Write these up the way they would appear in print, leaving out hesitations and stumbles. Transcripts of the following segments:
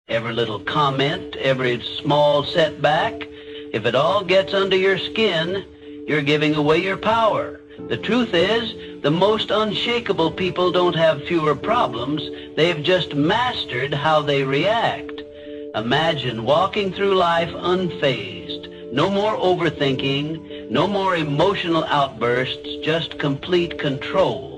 Every little comment, every small setback, if it all gets under your skin, you're giving away your power. The truth is, the most unshakable people don't have fewer problems. They've just mastered how they react. Imagine walking through life unfazed. No more overthinking, no more emotional outbursts, just complete control.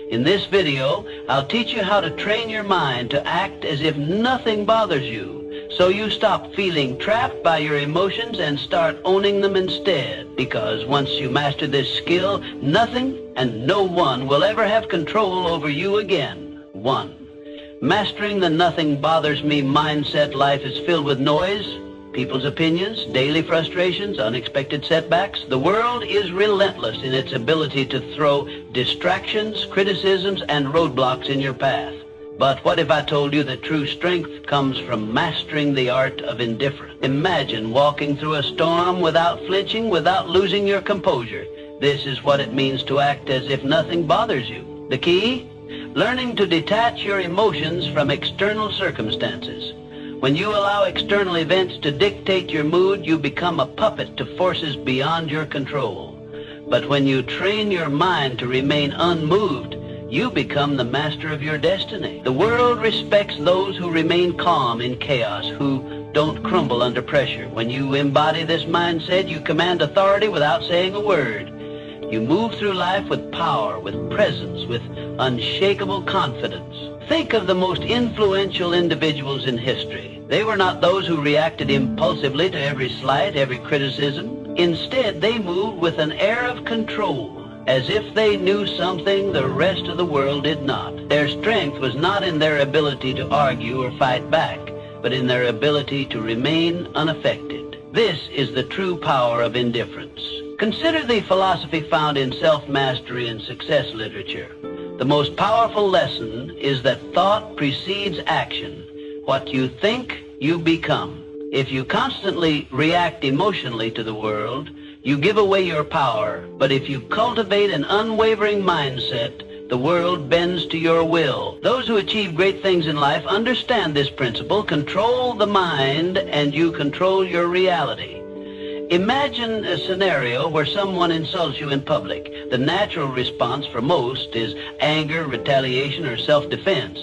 In this video, I'll teach you how to train your mind to act as if nothing bothers you, so you stop feeling trapped by your emotions and start owning them instead. Because once you master this skill, nothing and no one will ever have control over you again. 1. Mastering the nothing bothers me mindset. Life is filled with noise, people's opinions, daily frustrations, unexpected setbacks. The world is relentless in its ability to throw distractions, criticisms, and roadblocks in your path. But what if I told you that true strength comes from mastering the art of indifference? Imagine walking through a storm without flinching, without losing your composure. This is what it means to act as if nothing bothers you. The key? Learning to detach your emotions from external circumstances. When you allow external events to dictate your mood, you become a puppet to forces beyond your control. But when you train your mind to remain unmoved, you become the master of your destiny. The world respects those who remain calm in chaos, who don't crumble under pressure. When you embody this mindset, you command authority without saying a word. You move through life with power, with presence, with unshakable confidence. Think of the most influential individuals in history. They were not those who reacted impulsively to every slight, every criticism. Instead, they moved with an air of control, as if they knew something the rest of the world did not. Their strength was not in their ability to argue or fight back, but in their ability to remain unaffected. This is the true power of indifference. Consider the philosophy found in self-mastery and success literature. The most powerful lesson is that thought precedes action. What you think, you become. If you constantly react emotionally to the world, you give away your power. But if you cultivate an unwavering mindset, the world bends to your will. Those who achieve great things in life understand this principle. Control the mind and you control your reality. Imagine a scenario where someone insults you in public. The natural response for most is anger, retaliation, or self-defense.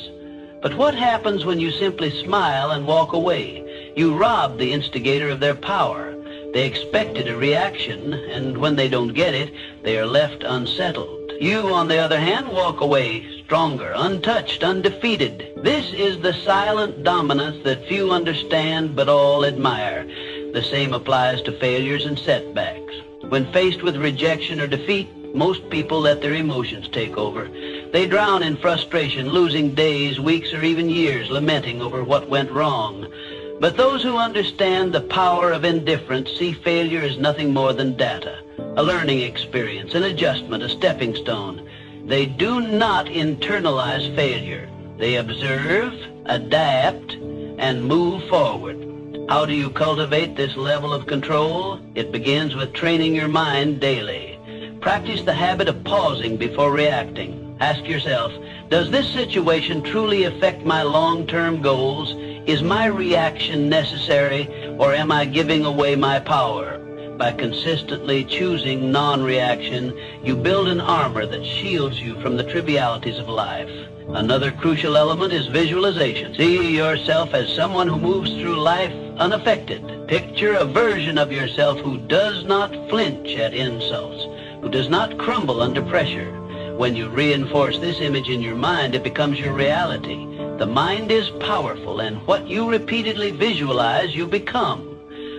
But what happens when you simply smile and walk away? You rob the instigator of their power. They expected a reaction, and when they don't get it, they are left unsettled. You, on the other hand, walk away stronger, untouched, undefeated. This is the silent dominance that few understand but all admire. The same applies to failures and setbacks. When faced with rejection or defeat, most people let their emotions take over. They drown in frustration, losing days, weeks, or even years lamenting over what went wrong. But those who understand the power of indifference see failure as nothing more than data, a learning experience, an adjustment, a stepping stone. They do not internalize failure. They observe, adapt, and move forward. How do you cultivate this level of control? It begins with training your mind daily. Practice the habit of pausing before reacting. Ask yourself, does this situation truly affect my long-term goals? Is my reaction necessary, or am I giving away my power? By consistently choosing non-reaction, you build an armor that shields you from the trivialities of life. Another crucial element is visualization. See yourself as someone who moves through life unaffected. Picture a version of yourself who does not flinch at insults, who does not crumble under pressure. When you reinforce this image in your mind, it becomes your reality. The mind is powerful, and what you repeatedly visualize, you become.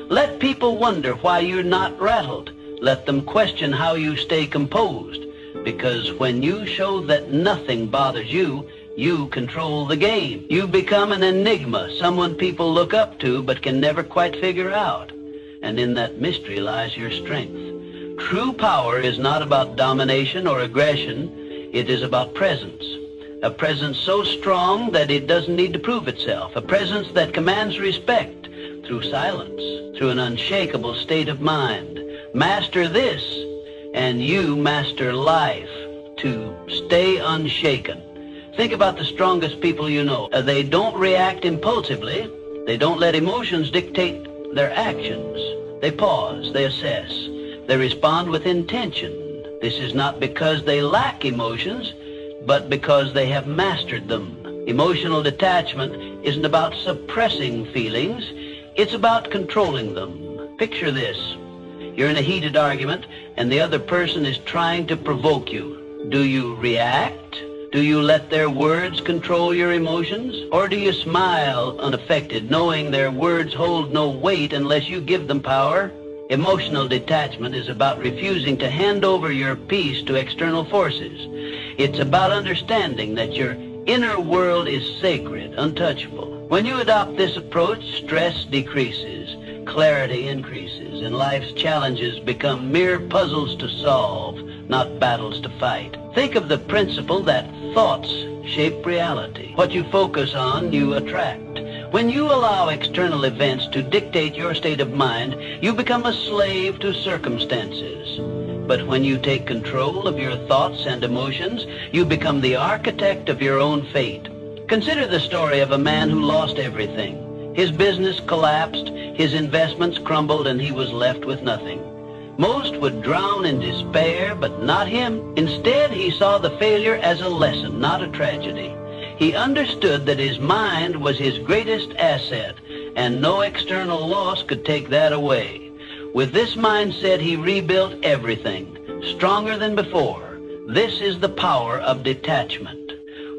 Let people wonder why you're not rattled. Let them question how you stay composed. Because when you show that nothing bothers you, you control the game. You become an enigma, someone people look up to but can never quite figure out. And in that mystery lies your strength. True power is not about domination or aggression. It is about presence. A presence so strong that it doesn't need to prove itself. A presence that commands respect through silence, through an unshakable state of mind. Master this, and you master life. To stay unshaken. Think about the strongest people you know. They don't react impulsively. They don't let emotions dictate their actions. They pause, they assess, they respond with intention. This is not because they lack emotions, but because they have mastered them. Emotional detachment isn't about suppressing feelings, it's about controlling them. Picture this. You're in a heated argument and the other person is trying to provoke you. Do you react? Do you let their words control your emotions? Or do you smile unaffected, knowing their words hold no weight unless you give them power? Emotional detachment is about refusing to hand over your peace to external forces. It's about understanding that your inner world is sacred, untouchable. When you adopt this approach, stress decreases, clarity increases, and life's challenges become mere puzzles to solve, not battles to fight. Think of the principle that thoughts shape reality. What you focus on, you attract. When you allow external events to dictate your state of mind, you become a slave to circumstances. But when you take control of your thoughts and emotions, you become the architect of your own fate. Consider the story of a man who lost everything. His business collapsed, his investments crumbled, and he was left with nothing. Most would drown in despair, but not him. Instead, he saw the failure as a lesson, not a tragedy. He understood that his mind was his greatest asset, and no external loss could take that away. With this mindset, he rebuilt everything, stronger than before. This is the power of detachment.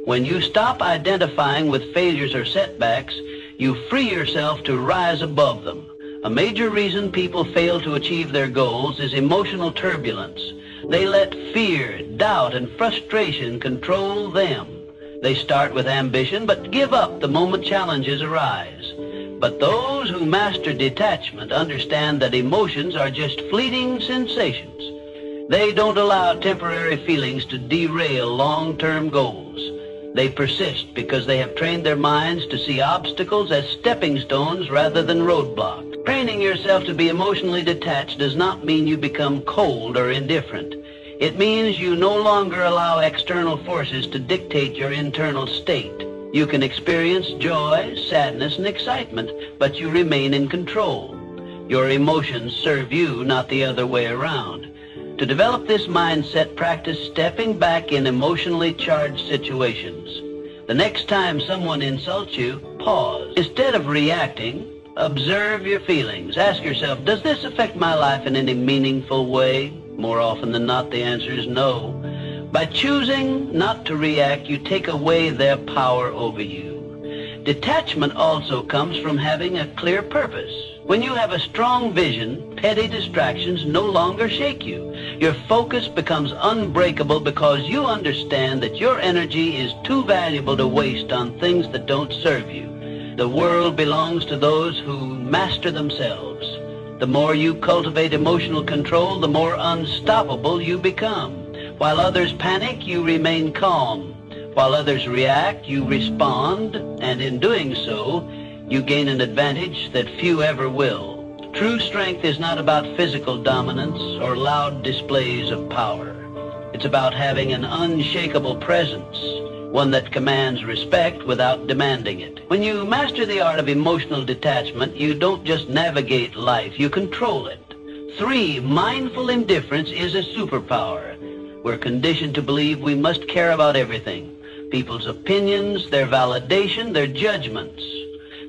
When you stop identifying with failures or setbacks, you free yourself to rise above them. A major reason people fail to achieve their goals is emotional turbulence. They let fear, doubt, and frustration control them. They start with ambition, but give up the moment challenges arise. But those who master detachment understand that emotions are just fleeting sensations. They don't allow temporary feelings to derail long-term goals. They persist because they have trained their minds to see obstacles as stepping stones rather than roadblocks. Training yourself to be emotionally detached does not mean you become cold or indifferent. It means you no longer allow external forces to dictate your internal state. You can experience joy, sadness, and excitement, but you remain in control. Your emotions serve you, not the other way around. To develop this mindset, practice stepping back in emotionally charged situations. The next time someone insults you, pause. Instead of reacting, observe your feelings. Ask yourself, does this affect my life in any meaningful way? More often than not, the answer is no. By choosing not to react, you take away their power over you. Detachment also comes from having a clear purpose. When you have a strong vision, petty distractions no longer shake you. Your focus becomes unbreakable because you understand that your energy is too valuable to waste on things that don't serve you. The world belongs to those who master themselves. The more you cultivate emotional control, the more unstoppable you become. While others panic, you remain calm. While others react, you respond, and in doing so, you gain an advantage that few ever will. True strength is not about physical dominance or loud displays of power. It's about having an unshakable presence, one that commands respect without demanding it. When you master the art of emotional detachment, you don't just navigate life, you control it. 3, mindful indifference is a superpower. We're conditioned to believe we must care about everything. People's opinions, their validation, their judgments.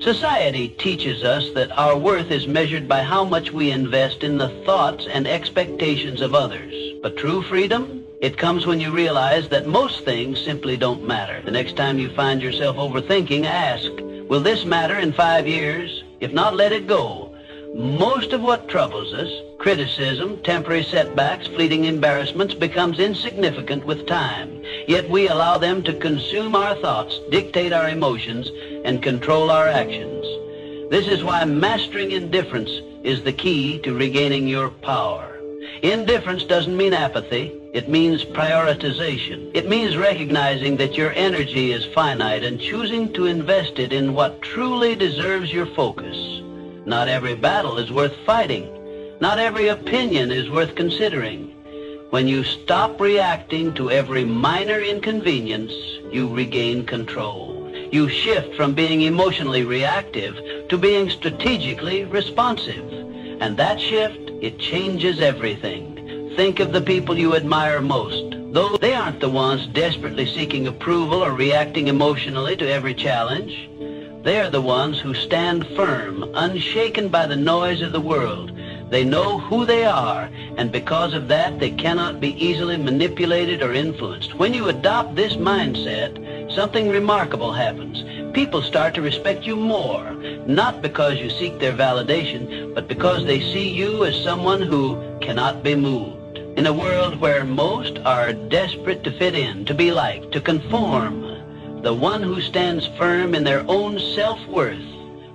Society teaches us that our worth is measured by how much we invest in the thoughts and expectations of others. But true freedom? It comes when you realize that most things simply don't matter. The next time you find yourself overthinking, ask, will this matter in 5 years? If not, let it go. Most of what troubles us, criticism, temporary setbacks, fleeting embarrassments, becomes insignificant with time. Yet we allow them to consume our thoughts, dictate our emotions, and control our actions. This is why mastering indifference is the key to regaining your power. Indifference doesn't mean apathy. It means prioritization. It means recognizing that your energy is finite and choosing to invest it in what truly deserves your focus. Not every battle is worth fighting. Not every opinion is worth considering. When you stop reacting to every minor inconvenience, you regain control. You shift from being emotionally reactive to being strategically responsive. And that shift, it changes everything. Think of the people you admire most. Though they aren't the ones desperately seeking approval or reacting emotionally to every challenge. They are the ones who stand firm, unshaken by the noise of the world. They know who they are, and because of that, they cannot be easily manipulated or influenced. When you adopt this mindset, something remarkable happens. People start to respect you more, not because you seek their validation, but because they see you as someone who cannot be moved. In a world where most are desperate to fit in, to be liked, to conform, the one who stands firm in their own self-worth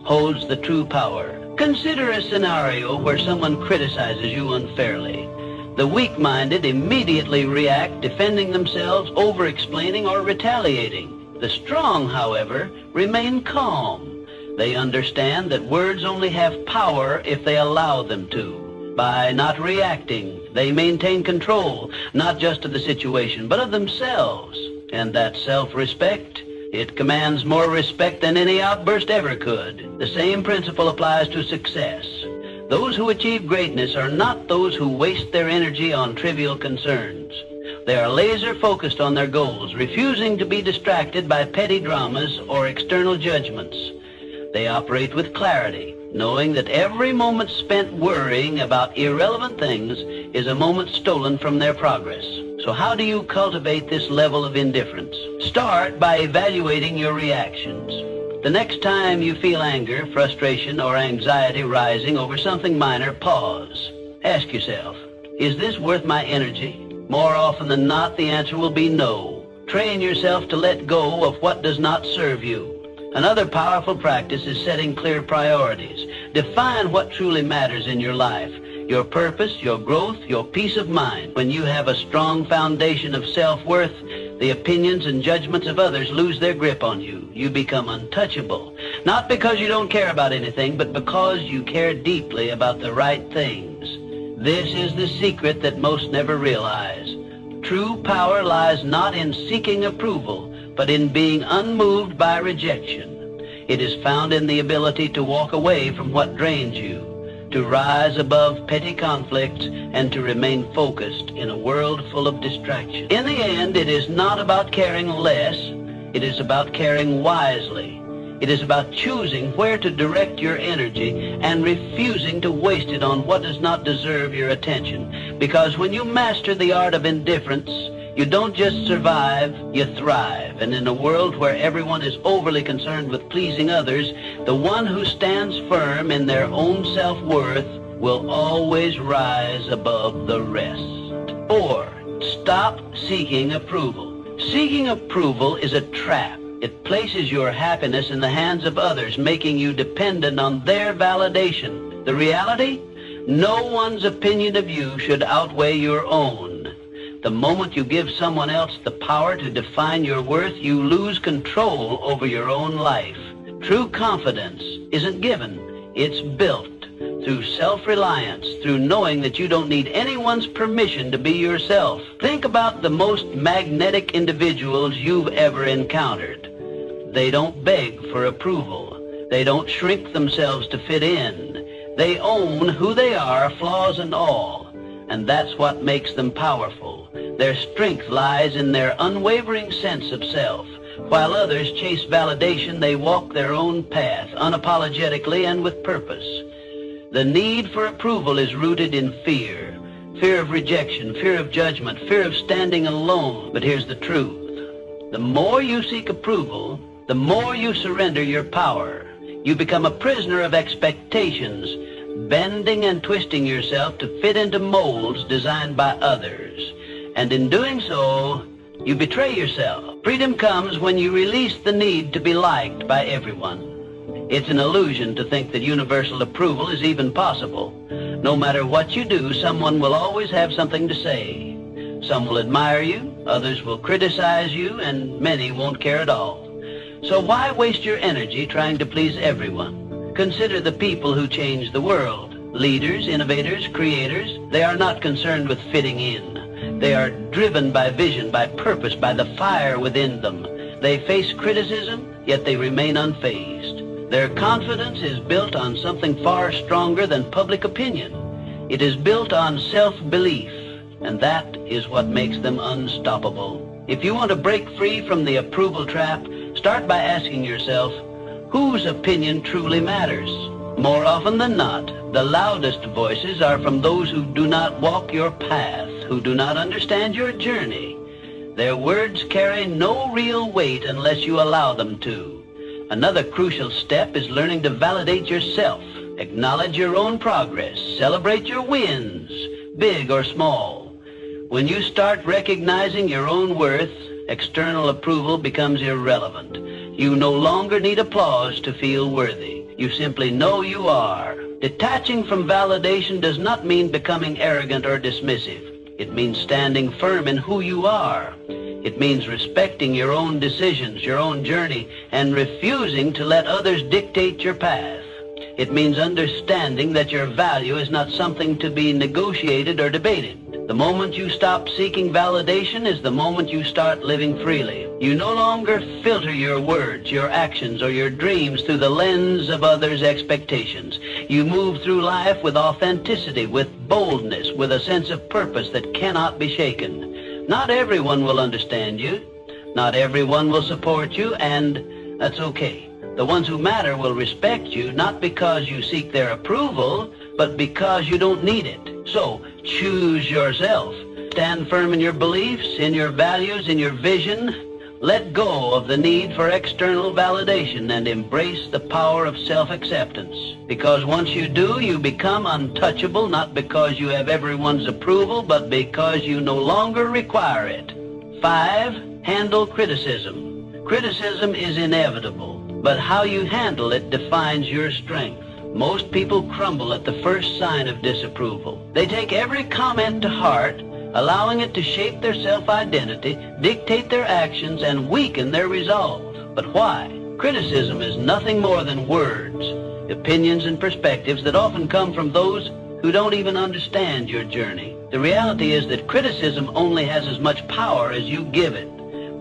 holds the true power. Consider a scenario where someone criticizes you unfairly. The weak-minded immediately react, defending themselves, over-explaining, or retaliating. The strong, however, remain calm. They understand that words only have power if they allow them to. By not reacting, they maintain control, not just of the situation, but of themselves. And that self-respect, it commands more respect than any outburst ever could. The same principle applies to success. Those who achieve greatness are not those who waste their energy on trivial concerns. They are laser-focused on their goals, refusing to be distracted by petty dramas or external judgments. They operate with clarity, knowing that every moment spent worrying about irrelevant things is a moment stolen from their progress. So how do you cultivate this level of indifference? Start by evaluating your reactions. The next time you feel anger, frustration, or anxiety rising over something minor, pause. Ask yourself, is this worth my energy? More often than not, the answer will be no. Train yourself to let go of what does not serve you. Another powerful practice is setting clear priorities. Define what truly matters in your life. Your purpose, your growth, your peace of mind. When you have a strong foundation of self-worth, the opinions and judgments of others lose their grip on you. You become untouchable. Not because you don't care about anything, but because you care deeply about the right things. This is the secret that most never realize. True power lies not in seeking approval, but in being unmoved by rejection. It is found in the ability to walk away from what drains you, to rise above petty conflicts, and to remain focused in a world full of distraction. In the end, it is not about caring less, it is about caring wisely. It is about choosing where to direct your energy and refusing to waste it on what does not deserve your attention. Because when you master the art of indifference, you don't just survive, you thrive. And in a world where everyone is overly concerned with pleasing others, the one who stands firm in their own self-worth will always rise above the rest. 4. Stop seeking approval. Seeking approval is a trap. It places your happiness in the hands of others, making you dependent on their validation. The reality? No one's opinion of you should outweigh your own. The moment you give someone else the power to define your worth, you lose control over your own life. True confidence isn't given, it's built through self-reliance, through knowing that you don't need anyone's permission to be yourself. Think about the most magnetic individuals you've ever encountered. They don't beg for approval. They don't shrink themselves to fit in. They own who they are, flaws and all. And that's what makes them powerful. Their strength lies in their unwavering sense of self. While others chase validation, they walk their own path, unapologetically and with purpose. The need for approval is rooted in fear. Fear of rejection, fear of judgment, fear of standing alone. But here's the truth. The more you seek approval, the more you surrender your power. You become a prisoner of expectations, bending and twisting yourself to fit into molds designed by others. And in doing so, you betray yourself. Freedom comes when you release the need to be liked by everyone. It's an illusion to think that universal approval is even possible. No matter what you do, someone will always have something to say. Some will admire you, others will criticize you, and many won't care at all. So why waste your energy trying to please everyone? Consider the people who change the world. Leaders, innovators, creators, they are not concerned with fitting in. They are driven by vision, by purpose, by the fire within them. They face criticism, yet they remain unfazed. Their confidence is built on something far stronger than public opinion. It is built on self-belief, and that is what makes them unstoppable. If you want to break free from the approval trap, start by asking yourself, whose opinion truly matters? More often than not, the loudest voices are from those who do not walk your path, who do not understand your journey. Their words carry no real weight unless you allow them to. Another crucial step is learning to validate yourself. Acknowledge your own progress. Celebrate your wins, big or small. When you start recognizing your own worth, external approval becomes irrelevant. You no longer need applause to feel worthy. You simply know you are. Detaching from validation does not mean becoming arrogant or dismissive. It means standing firm in who you are. It means respecting your own decisions, your own journey, and refusing to let others dictate your path. It means understanding that your value is not something to be negotiated or debated. The moment you stop seeking validation is the moment you start living freely. You no longer filter your words, your actions, or your dreams through the lens of others' expectations. You move through life with authenticity, with boldness, with a sense of purpose that cannot be shaken. Not everyone will understand you. Not everyone will support you, and that's okay. The ones who matter will respect you, not because you seek their approval, but because you don't need it. So, choose yourself. Stand firm in your beliefs, in your values, in your vision. Let go of the need for external validation and embrace the power of self-acceptance. Because once you do, you become untouchable, not because you have everyone's approval, but because you no longer require it. 5. Handle criticism. Criticism is inevitable, but how you handle it defines your strength. Most people crumble at the first sign of disapproval. They take every comment to heart, allowing it to shape their self-identity, dictate their actions, and weaken their resolve. But why? Criticism is nothing more than words, opinions, and perspectives that often come from those who don't even understand your journey. The reality is that criticism only has as much power as you give it.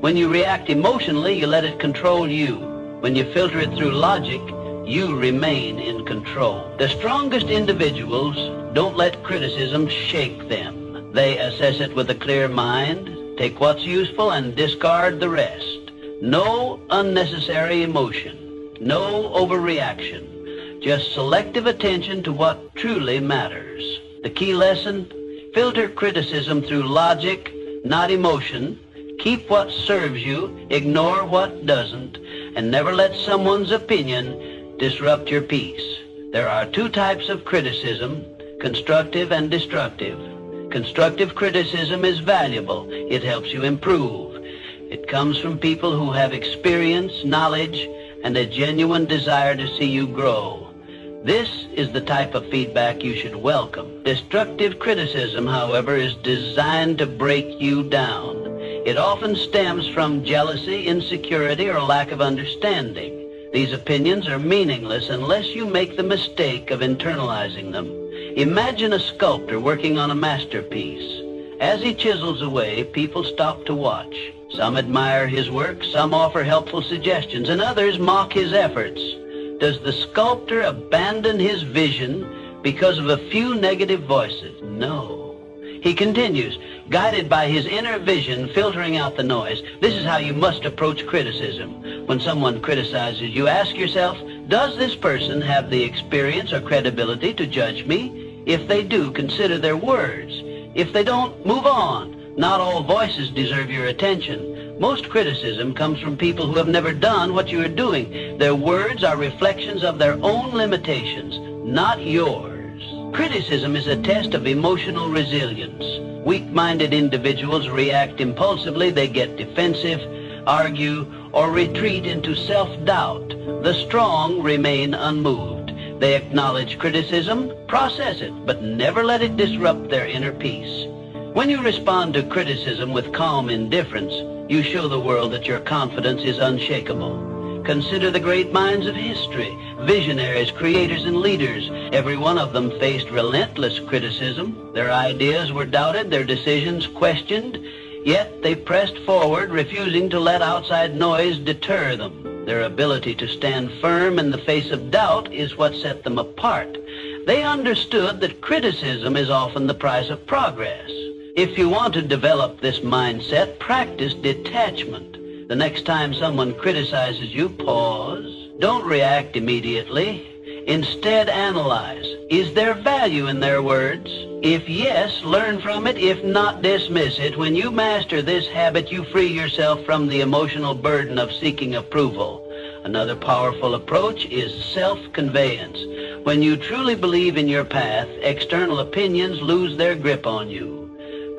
When you react emotionally, you let it control you. When you filter it through logic, you remain in control. The strongest individuals don't let criticism shake them. They assess it with a clear mind, take what's useful, and discard the rest. No unnecessary emotion, no overreaction, just selective attention to what truly matters. The key lesson: filter criticism through logic, not emotion. Keep what serves you, ignore what doesn't, and never let someone's opinion disrupt your peace. There are 2 types of criticism, constructive and destructive. Constructive criticism is valuable. It helps you improve. It comes from people who have experience, knowledge, and a genuine desire to see you grow. This is the type of feedback you should welcome. Destructive criticism, however, is designed to break you down. It often stems from jealousy, insecurity, or lack of understanding. These opinions are meaningless unless you make the mistake of internalizing them. Imagine a sculptor working on a masterpiece. As he chisels away, people stop to watch. Some admire his work, some offer helpful suggestions, and others mock his efforts. Does the sculptor abandon his vision because of a few negative voices? No. He continues, guided by his inner vision, filtering out the noise. This is how you must approach criticism. When someone criticizes you, ask yourself, does this person have the experience or credibility to judge me? If they do, consider their words. If they don't, move on. Not all voices deserve your attention. Most criticism comes from people who have never done what you are doing. Their words are reflections of their own limitations, not yours. Criticism is a test of emotional resilience. Weak-minded individuals react impulsively. They get defensive, argue, or retreat into self-doubt. The strong remain unmoved. They acknowledge criticism, process it, but never let it disrupt their inner peace. When you respond to criticism with calm indifference, you show the world that your confidence is unshakable. Consider the great minds of history, visionaries, creators, and leaders. Every one of them faced relentless criticism. Their ideas were doubted, their decisions questioned, yet they pressed forward, refusing to let outside noise deter them. Their ability to stand firm in the face of doubt is what set them apart. They understood that criticism is often the price of progress. If you want to develop this mindset, practice detachment. The next time someone criticizes you, pause. Don't react immediately. Instead, analyze. Is there value in their words? If yes, learn from it. If not, dismiss it. When you master this habit, you free yourself from the emotional burden of seeking approval. Another powerful approach is self-conveyance. When you truly believe in your path, external opinions lose their grip on you.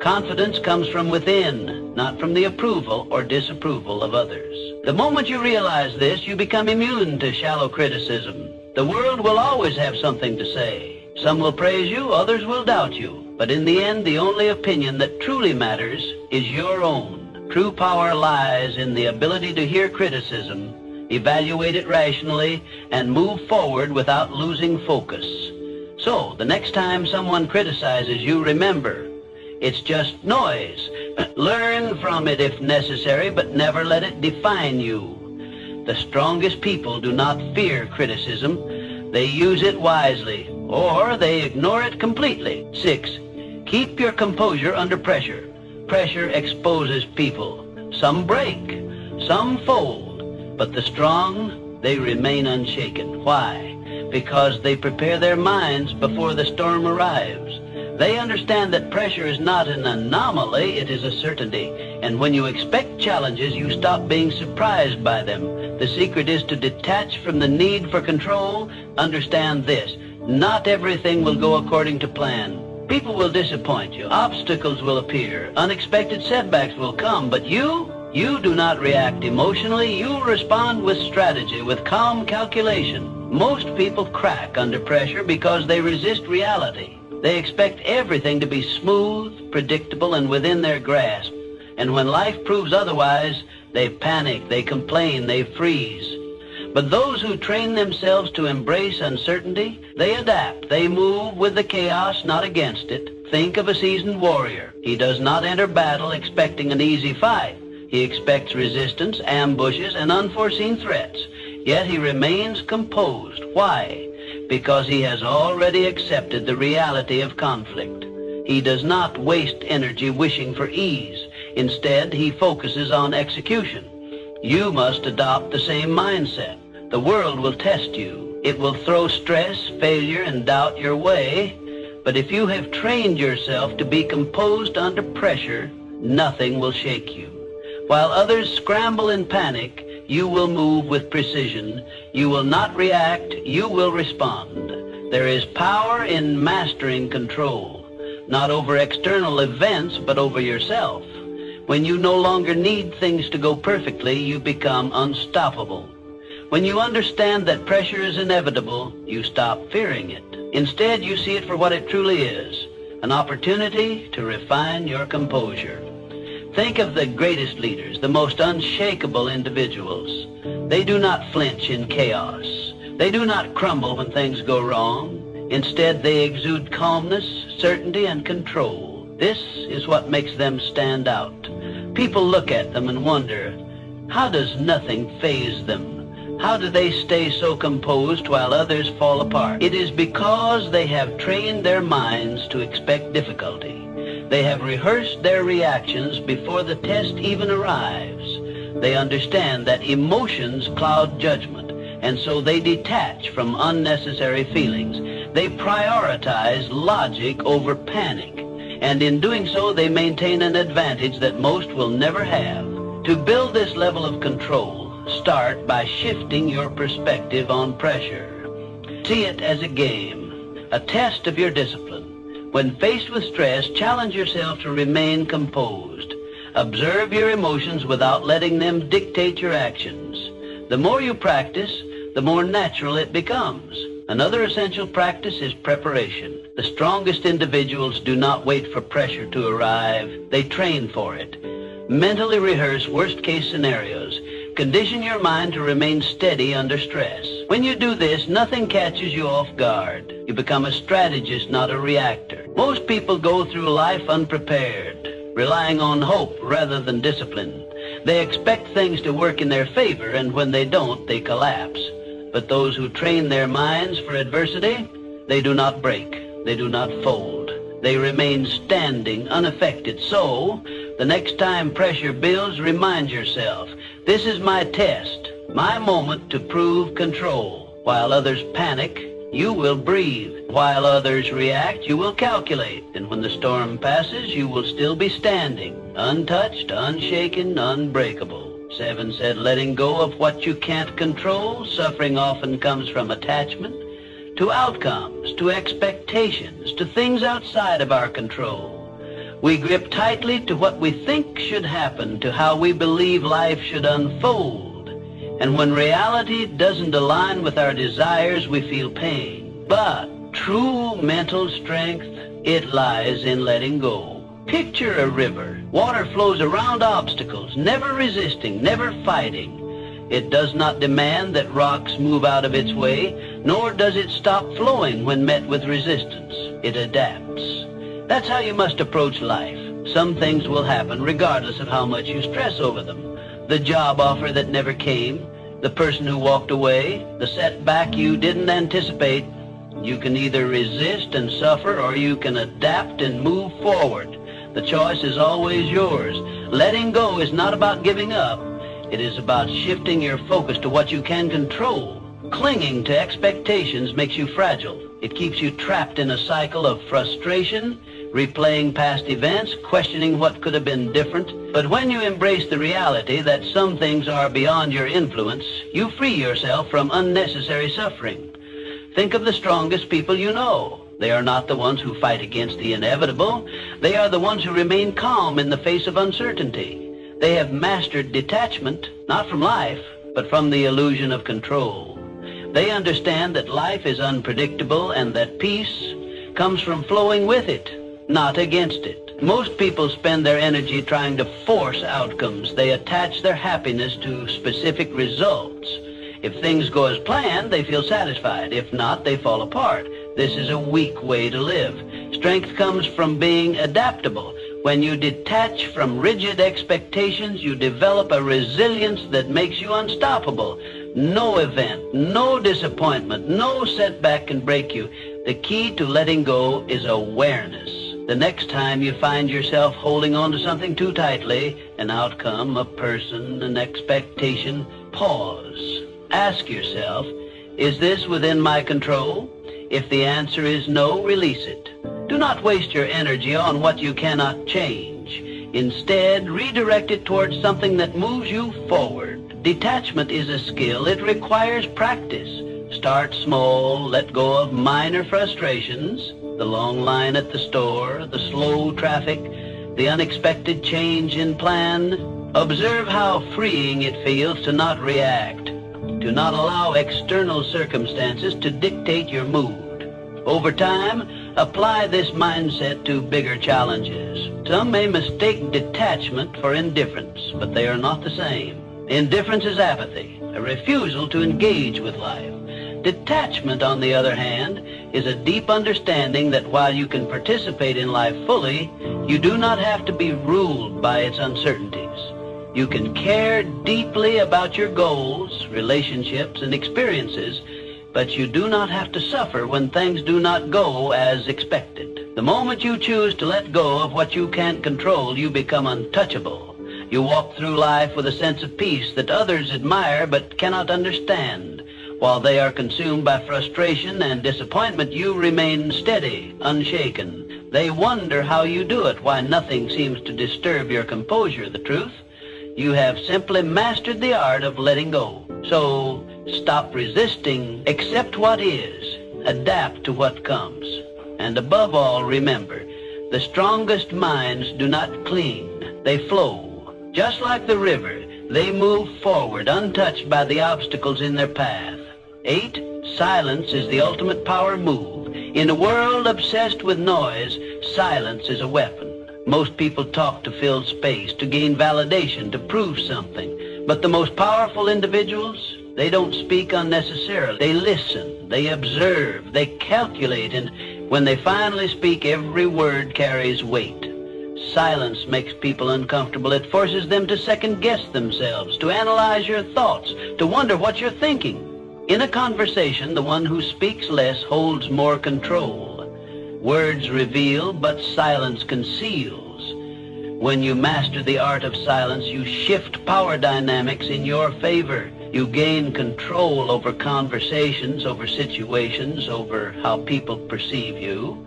Confidence comes from within, not from the approval or disapproval of others. The moment you realize this, you become immune to shallow criticism. The world will always have something to say. Some will praise you, others will doubt you. But in the end, the only opinion that truly matters is your own. True power lies in the ability to hear criticism, evaluate it rationally, and move forward without losing focus. So, the next time someone criticizes you, remember, it's just noise. Learn from it if necessary, but never let it define you. The strongest people do not fear criticism. They use it wisely, or they ignore it completely. 6. Keep your composure under pressure. Pressure exposes people. Some break, some fold, but the strong, they remain unshaken. Why? Because they prepare their minds before the storm arrives. They understand that pressure is not an anomaly, it is a certainty. And when you expect challenges, you stop being surprised by them. The secret is to detach from the need for control. Understand this: not everything will go according to plan. People will disappoint you. Obstacles will appear. Unexpected setbacks will come. But you do not react emotionally. You respond with strategy, with calm calculation. Most people crack under pressure because they resist reality. They expect everything to be smooth, predictable, and within their grasp. And when life proves otherwise, they panic, they complain, they freeze. But those who train themselves to embrace uncertainty, they adapt. They move with the chaos, not against it. Think of a seasoned warrior. He does not enter battle expecting an easy fight. He expects resistance, ambushes, and unforeseen threats. Yet he remains composed. Why? Because he has already accepted the reality of conflict. He does not waste energy wishing for ease. Instead, he focuses on execution. You must adopt the same mindset. The world will test you. It will throw stress, failure, and doubt your way. But if you have trained yourself to be composed under pressure, nothing will shake you. While others scramble in panic, you will move with precision. You will not react, you will respond. There is power in mastering control, not over external events, but over yourself. When you no longer need things to go perfectly, you become unstoppable. When you understand that pressure is inevitable, you stop fearing it. Instead, you see it for what it truly is, an opportunity to refine your composure. Think of the greatest leaders, the most unshakable individuals. They do not flinch in chaos. They do not crumble when things go wrong. Instead, they exude calmness, certainty, and control. This is what makes them stand out. People look at them and wonder, how does nothing faze them? How do they stay so composed while others fall apart? It is because they have trained their minds to expect difficulty. They have rehearsed their reactions before the test even arrives. They understand that emotions cloud judgment, and so they detach from unnecessary feelings. They prioritize logic over panic, and in doing so, they maintain an advantage that most will never have. To build this level of control, start by shifting your perspective on pressure. See it as a game, a test of your discipline. When faced with stress, challenge yourself to remain composed. Observe your emotions without letting them dictate your actions. The more you practice, the more natural it becomes. Another essential practice is preparation. The strongest individuals do not wait for pressure to arrive. They train for it. Mentally rehearse worst-case scenarios. Condition your mind to remain steady under stress. When you do this, nothing catches you off guard. You become a strategist, not a reactor. Most people go through life unprepared, relying on hope rather than discipline. They expect things to work in their favor, and when they don't, they collapse. But those who train their minds for adversity, they do not break, they do not fold. They remain standing, unaffected. So, the next time pressure builds, remind yourself, this is my test, my moment to prove control. While others panic, you will breathe. While others react, you will calculate. And when the storm passes, you will still be standing, untouched, unshaken, unbreakable. 7 said, letting go of what you can't control. Suffering often comes from attachment to outcomes, to expectations, to things outside of our control. We grip tightly to what we think should happen, to how we believe life should unfold. And when reality doesn't align with our desires, we feel pain. But true mental strength, it lies in letting go. Picture a river. Water flows around obstacles, never resisting, never fighting. It does not demand that rocks move out of its way, nor does it stop flowing when met with resistance. It adapts. That's how you must approach life. Some things will happen regardless of how much you stress over them. The job offer that never came, the person who walked away, the setback you didn't anticipate. You can either resist and suffer, or you can adapt and move forward. The choice is always yours. Letting go is not about giving up. It is about shifting your focus to what you can control. Clinging to expectations makes you fragile. It keeps you trapped in a cycle of frustration, replaying past events, questioning what could have been different. But when you embrace the reality that some things are beyond your influence, you free yourself from unnecessary suffering. Think of the strongest people you know. They are not the ones who fight against the inevitable. They are the ones who remain calm in the face of uncertainty. They have mastered detachment, not from life, but from the illusion of control. They understand that life is unpredictable and that peace comes from flowing with it, not against it. Most people spend their energy trying to force outcomes. They attach their happiness to specific results. If things go as planned, they feel satisfied. If not, they fall apart. This is a weak way to live. Strength comes from being adaptable. When you detach from rigid expectations, you develop a resilience that makes you unstoppable. No event, no disappointment, no setback can break you. The key to letting go is awareness. The next time you find yourself holding on to something too tightly, an outcome, a person, an expectation, pause. Ask yourself, is this within my control? If the answer is no, release it. Do not waste your energy on what you cannot change. Instead, redirect it towards something that moves you forward. Detachment is a skill. It requires practice. Start small, let go of minor frustrations, the long line at the store, the slow traffic, the unexpected change in plan. Observe how freeing it feels to not react, to not allow external circumstances to dictate your mood. Over time, apply this mindset to bigger challenges. Some may mistake detachment for indifference, but they are not the same. Indifference is apathy, a refusal to engage with life. Detachment, on the other hand, is a deep understanding that while you can participate in life fully, you do not have to be ruled by its uncertainties. You can care deeply about your goals, relationships, and experiences, but you do not have to suffer when things do not go as expected. The moment you choose to let go of what you can't control, you become untouchable. You walk through life with a sense of peace that others admire but cannot understand. While they are consumed by frustration and disappointment, you remain steady, unshaken. They wonder how you do it, why nothing seems to disturb your composure. The truth? You have simply mastered the art of letting go. So, stop resisting, accept what is, adapt to what comes. And above all, remember, the strongest minds do not cling, they flow. Just like the river, they move forward, untouched by the obstacles in their path. 8, silence is the ultimate power move. In a world obsessed with noise, silence is a weapon. Most people talk to fill space, to gain validation, to prove something. But the most powerful individuals, they don't speak unnecessarily. They listen, they observe, they calculate, and when they finally speak, every word carries weight. Silence makes people uncomfortable. It forces them to second-guess themselves, to analyze your thoughts, to wonder what you're thinking. In a conversation, the one who speaks less holds more control. Words reveal, but silence conceals. When you master the art of silence, you shift power dynamics in your favor. You gain control over conversations, over situations, over how people perceive you.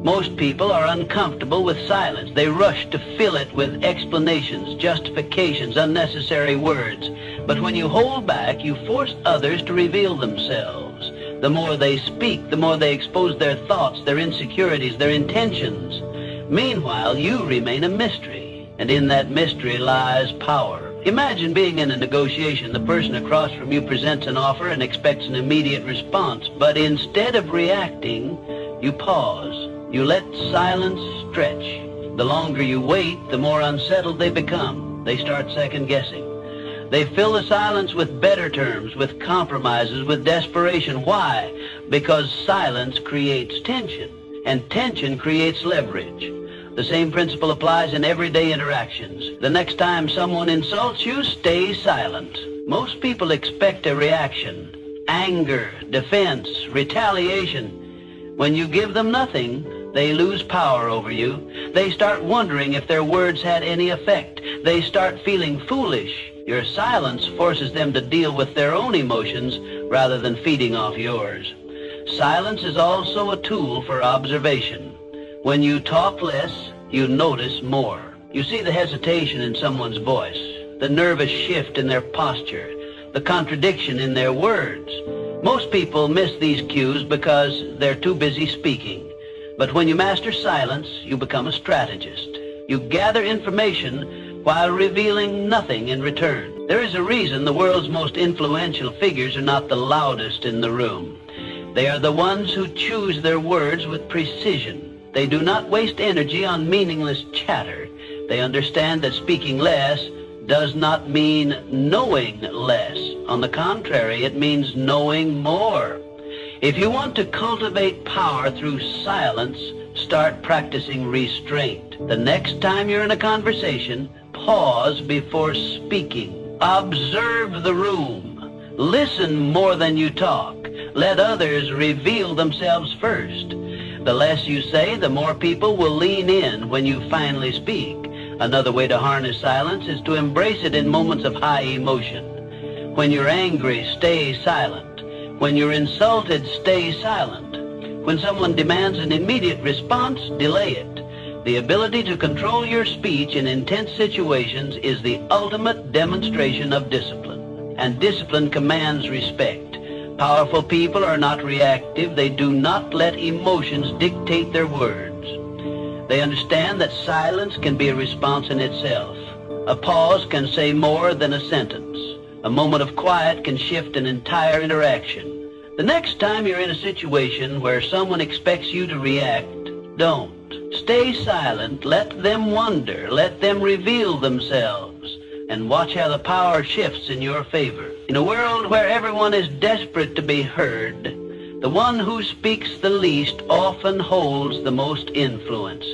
Most people are uncomfortable with silence. They rush to fill it with explanations, justifications, unnecessary words. But when you hold back, you force others to reveal themselves. The more they speak, the more they expose their thoughts, their insecurities, their intentions. Meanwhile, you remain a mystery, and in that mystery lies power. Imagine being in a negotiation. The person across from you presents an offer and expects an immediate response, but instead of reacting, you pause. You let silence stretch. The longer you wait, the more unsettled they become. They start second-guessing. They fill the silence with better terms, with compromises, with desperation. Why? Because silence creates tension, and tension creates leverage. The same principle applies in everyday interactions. The next time someone insults you, stay silent. Most people expect a reaction: anger, defense, retaliation. When you give them nothing, they lose power over you. They start wondering if their words had any effect. They start feeling foolish. Your silence forces them to deal with their own emotions rather than feeding off yours. Silence is also a tool for observation. When you talk less, you notice more. You see the hesitation in someone's voice, the nervous shift in their posture, the contradiction in their words. Most people miss these cues because they're too busy speaking. But when you master silence, you become a strategist. You gather information while revealing nothing in return. There is a reason the world's most influential figures are not the loudest in the room. They are the ones who choose their words with precision. They do not waste energy on meaningless chatter. They understand that speaking less does not mean knowing less. On the contrary, it means knowing more. If you want to cultivate power through silence, start practicing restraint. The next time you're in a conversation, pause before speaking. Observe the room. Listen more than you talk. Let others reveal themselves first. The less you say, the more people will lean in when you finally speak. Another way to harness silence is to embrace it in moments of high emotion. When you're angry, stay silent. When you're insulted, stay silent. When someone demands an immediate response, delay it. The ability to control your speech in intense situations is the ultimate demonstration of discipline. And discipline commands respect. Powerful people are not reactive. They do not let emotions dictate their words. They understand that silence can be a response in itself. A pause can say more than a sentence. A moment of quiet can shift an entire interaction. The next time you're in a situation where someone expects you to react, don't. Stay silent. Let them wonder. Let them reveal themselves. And watch how the power shifts in your favor. In a world where everyone is desperate to be heard, the one who speaks the least often holds the most influence.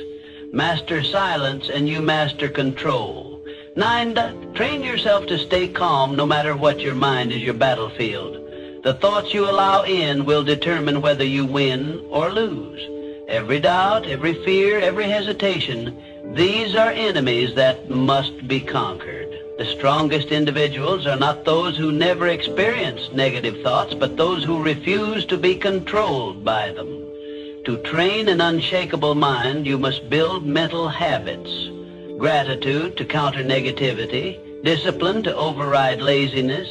Master silence and you master control. 9. Train yourself to stay calm no matter what your mind is your battlefield. The thoughts you allow in will determine whether you win or lose. Every doubt, every fear, every hesitation, these are enemies that must be conquered. The strongest individuals are not those who never experience negative thoughts, but those who refuse to be controlled by them. To train an unshakable mind, you must build mental habits. Gratitude to counter negativity, discipline to override laziness,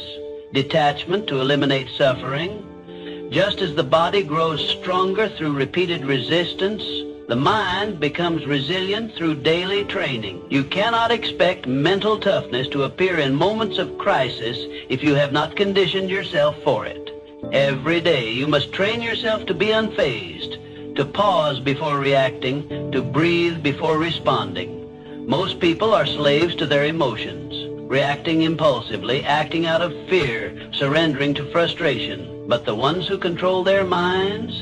detachment to eliminate suffering. Just as the body grows stronger through repeated resistance, the mind becomes resilient through daily training. You cannot expect mental toughness to appear in moments of crisis if you have not conditioned yourself for it. Every day you must train yourself to be unfazed, to pause before reacting, to breathe before responding. Most people are slaves to their emotions, reacting impulsively, acting out of fear, surrendering to frustration. But the ones who control their minds,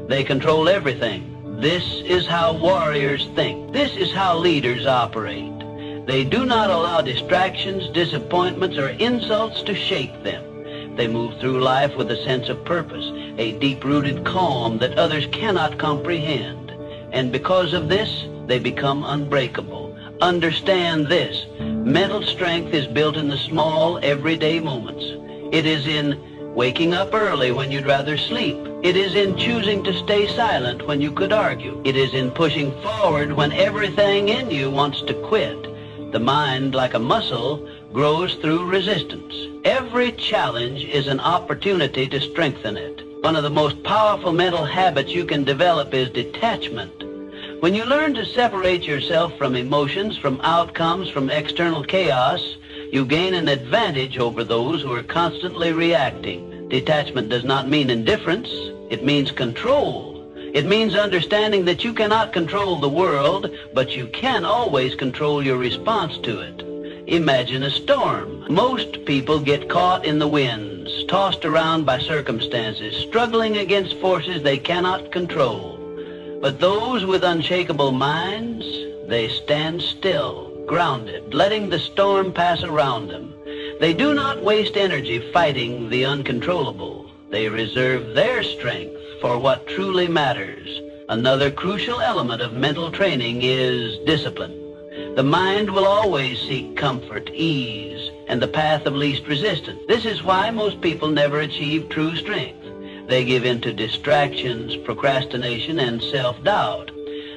they control everything. This is how warriors think. This is how leaders operate. They do not allow distractions, disappointments, or insults to shake them. They move through life with a sense of purpose, a deep-rooted calm that others cannot comprehend. And because of this, they become unbreakable. Understand this: mental strength is built in the small, everyday moments. It is in waking up early when you'd rather sleep. It is in choosing to stay silent when you could argue. It is in pushing forward when everything in you wants to quit. The mind, like a muscle, grows through resistance. Every challenge is an opportunity to strengthen it. One of the most powerful mental habits you can develop is detachment. When you learn to separate yourself from emotions, from outcomes, from external chaos, you gain an advantage over those who are constantly reacting. Detachment does not mean indifference. It means control. It means understanding that you cannot control the world, but you can always control your response to it. Imagine a storm. Most people get caught in the winds, tossed around by circumstances, struggling against forces they cannot control. But those with unshakable minds, they stand still, grounded, letting the storm pass around them. They do not waste energy fighting the uncontrollable. They reserve their strength for what truly matters. Another crucial element of mental training is discipline. The mind will always seek comfort, ease, and the path of least resistance. This is why most people never achieve true strength. They give in to distractions, procrastination, and self-doubt.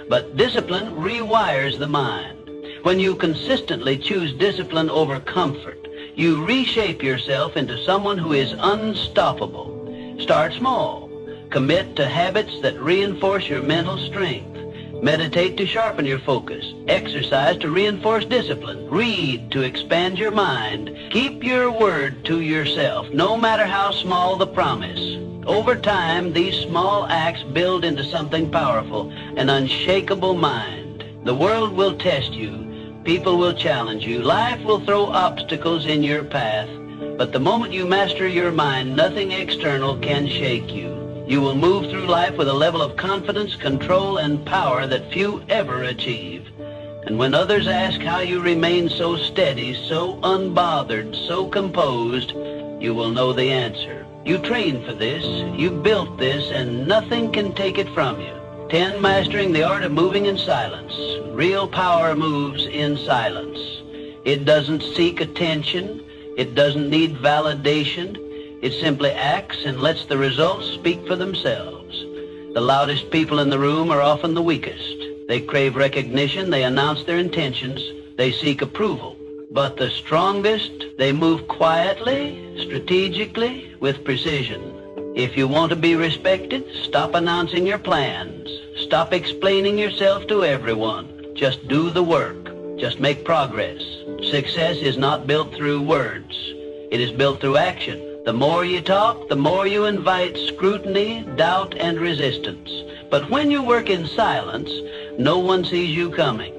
But discipline rewires the mind. When you consistently choose discipline over comfort, you reshape yourself into someone who is unstoppable. Start small. Commit to habits that reinforce your mental strength. Meditate to sharpen your focus. Exercise to reinforce discipline. Read to expand your mind. Keep your word to yourself, no matter how small the promise. Over time, these small acts build into something powerful, an unshakable mind. The world will test you. People will challenge you. Life will throw obstacles in your path. But the moment you master your mind, nothing external can shake you. You will move through life with a level of confidence, control, and power that few ever achieve. And when others ask how you remain so steady, so unbothered, so composed, you will know the answer. You trained for this, you built this, and nothing can take it from you. 10. Mastering the art of moving in silence. Real power moves in silence. It doesn't seek attention. It doesn't need validation. It simply acts and lets the results speak for themselves. The loudest people in the room are often the weakest. They crave recognition. They announce their intentions. They seek approval. But the strongest, they move quietly, strategically, with precision. If you want to be respected, stop announcing your plans. Stop explaining yourself to everyone. Just do the work. Just make progress. Success is not built through words. It is built through action. The more you talk, the more you invite scrutiny, doubt, and resistance. But when you work in silence, no one sees you coming.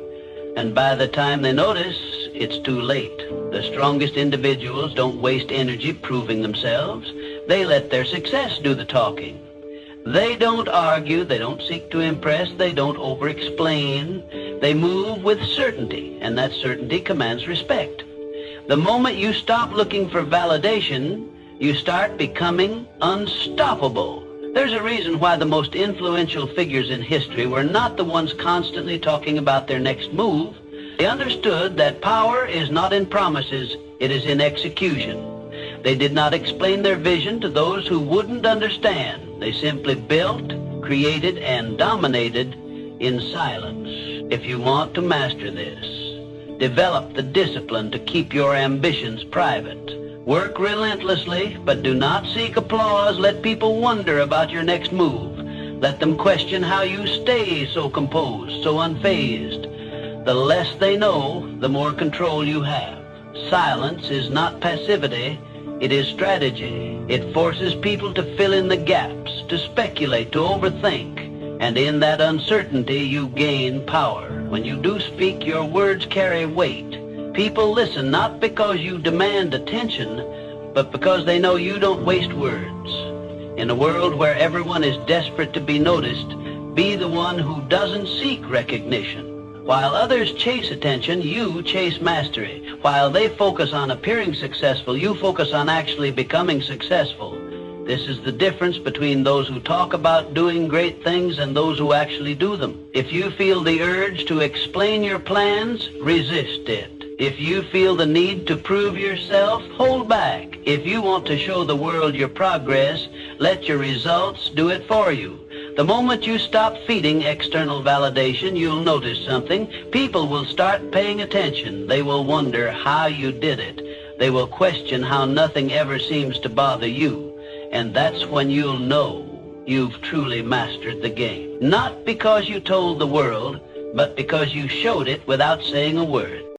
And by the time they notice, it's too late. The strongest individuals don't waste energy proving themselves. They let their success do the talking. They don't argue, they don't seek to impress, they don't over-explain. They move with certainty, and that certainty commands respect. The moment you stop looking for validation, you start becoming unstoppable. There's a reason why the most influential figures in history were not the ones constantly talking about their next move. They understood that power is not in promises, it is in execution. They did not explain their vision to those who wouldn't understand. They simply built, created, and dominated in silence. If you want to master this, develop the discipline to keep your ambitions private. Work relentlessly, but do not seek applause. Let people wonder about your next move. Let them question how you stay so composed, so unfazed. The less they know, the more control you have. Silence is not passivity, it is strategy. It forces people to fill in the gaps, to speculate, to overthink. And in that uncertainty, you gain power. When you do speak, your words carry weight. People listen not because you demand attention, but because they know you don't waste words. In a world where everyone is desperate to be noticed, Be the one who doesn't seek recognition. While others chase attention, you chase mastery. While they focus on appearing successful, you focus on actually becoming successful. This is the difference between those who talk about doing great things and those who actually do them. If you feel the urge to explain your plans, resist it. If you feel the need to prove yourself, hold back. If you want to show the world your progress, let your results do it for you. The moment you stop feeding external validation, you'll notice something. People will start paying attention. They will wonder how you did it. They will question how nothing ever seems to bother you. And that's when you'll know you've truly mastered the game. Not because you told the world, but because you showed it without saying a word.